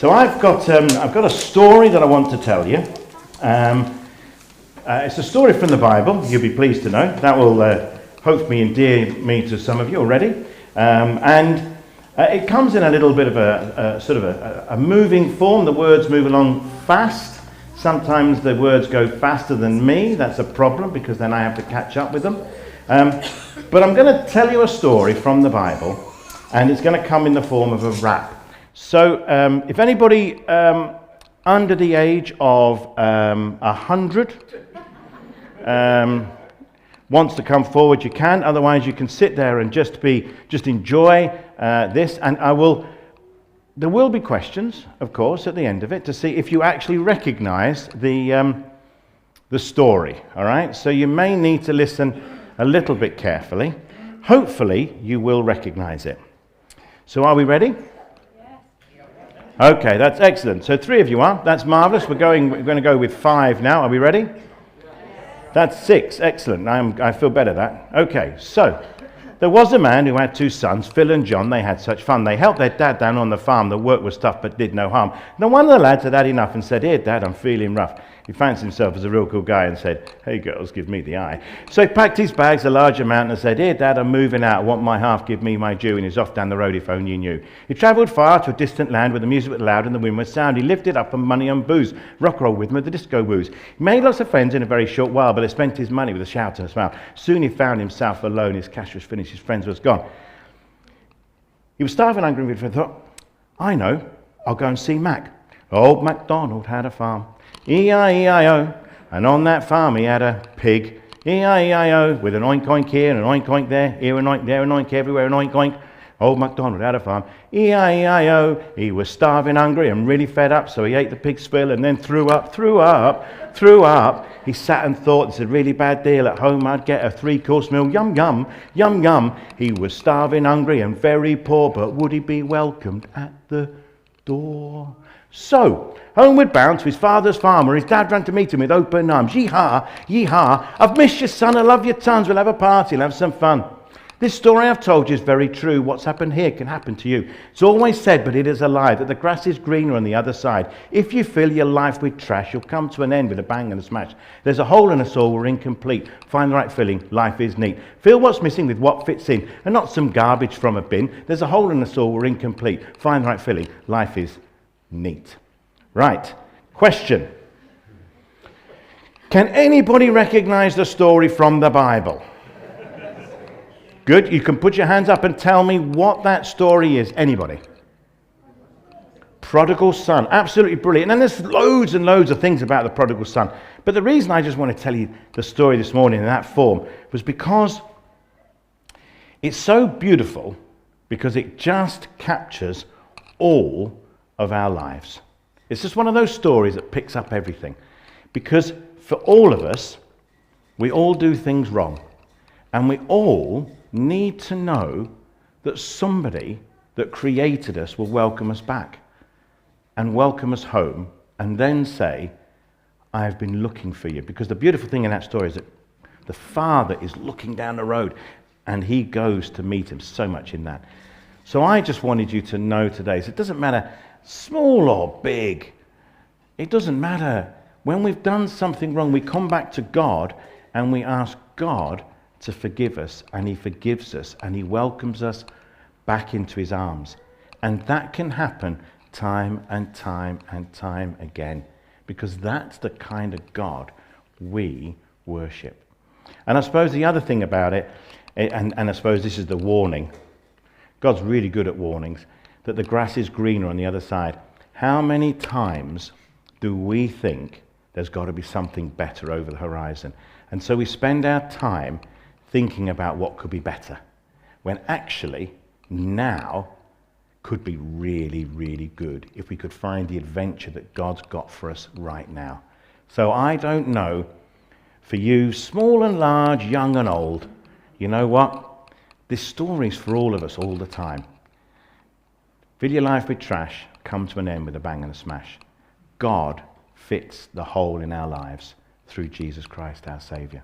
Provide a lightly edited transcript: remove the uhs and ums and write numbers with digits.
So I've got a story that I want to tell you. It's a story from the Bible, you'll be pleased to know. That will hopefully endear me to some of you already. And it comes in a little bit of a moving form. The words move along fast. Sometimes the words go faster than me. That's a problem because then I have to catch up with them. But I'm going to tell you a story from the Bible, and it's going to come in the form of a rap. So if anybody under the age of 100 wants to come forward, you can. Otherwise, you can sit there and just enjoy this. And there will be questions, of course, at the end of it to see if you actually recognise the story. All right. So you may need to listen a little bit carefully. Hopefully, you will recognise it. So, are we ready? Okay, that's excellent. So 3 of you are. That's marvellous. We're going to go with 5 now. Are we ready? That's 6. Excellent. I feel better that. Okay, so there was a man who had 2 sons, Phil and John. They had such fun. They helped their dad down on the farm. The work was tough but did no harm. Now one of the lads had had enough and said, "Here, Dad, I'm feeling rough." He fancied himself as a real cool guy and said, "Hey, girls, give me the eye." So he packed his bags a large amount and said, "Here, Dad, I'm moving out. I want my half, give me my due." And he's off down the road if only you knew. He travelled far to a distant land where the music was loud and the wind was sound. He lifted up on money and booze, rock roll with him with the disco woos. He made lots of friends in a very short while, but he spent his money with a shout and a smile. Soon he found himself alone. His cash was finished. His friends was gone. He was starving, hungry, and he thought, "I know, I'll go and see Mac." Old MacDonald had a farm. E-I-E-I-O. And on that farm he had a pig. E-I-E-I-O. With an oink oink here and an oink oink there. Here an oink, there an oink, everywhere an oink oink. Old MacDonald had a farm. E-I-E-I-O. He was starving, hungry and really fed up, so he ate the pig's fill and then threw up. He sat and thought, "It's a really bad deal. At home I'd get a 3-course meal. Yum, yum, yum, yum." He was starving, hungry and very poor, but would he be welcomed at the door? So, homeward bound to his father's farm, where his dad ran to meet him with open arms. "Yee-haw, yee-haw, I've missed you, son. I love you tons. We'll have a party. We'll have some fun." This story I've told you is very true. What's happened here can happen to you. It's always said, but it is a lie, that the grass is greener on the other side. If you fill your life with trash, you'll come to an end with a bang and a smash. There's a hole in us all. We're incomplete. Find the right filling. Life is neat. Fill what's missing with what fits in, and not some garbage from a bin. There's a hole in us all. We're incomplete. Find the right filling. Life is neat. Right. Question. Can anybody recognize the story from the Bible? Good. You can put your hands up and tell me what that story is. Anybody? Prodigal son. Absolutely brilliant. And there's loads and loads of things about the prodigal son. But the reason I just want to tell you the story this morning in that form was because it's so beautiful, because it just captures all of our lives. It's just one of those stories that picks up everything. Because for all of us, we all do things wrong. And we all need to know that somebody that created us will welcome us back and welcome us home and then say, "I have been looking for you." Because the beautiful thing in that story is that the Father is looking down the road and he goes to meet him. So much in that. So I just wanted you to know today, so it doesn't matter small or big. It doesn't matter. When we've done something wrong, we come back to God and we ask God to forgive us, and he forgives us and he welcomes us back into his arms. And that can happen time and time and time again, because that's the kind of God we worship. And I suppose the other thing about it, and I suppose this is the warning, God's really good at warnings, that the grass is greener on the other side. How many times do we think there's got to be something better over the horizon? And so we spend our time thinking about what could be better, when actually now could be really, really good if we could find the adventure that God's got for us right now. So I don't know, for you, small and large, young and old, you know what? This story's for all of us all the time. Fill your life with trash, come to an end with a bang and a smash. God fits the hole in our lives through Jesus Christ, our Saviour.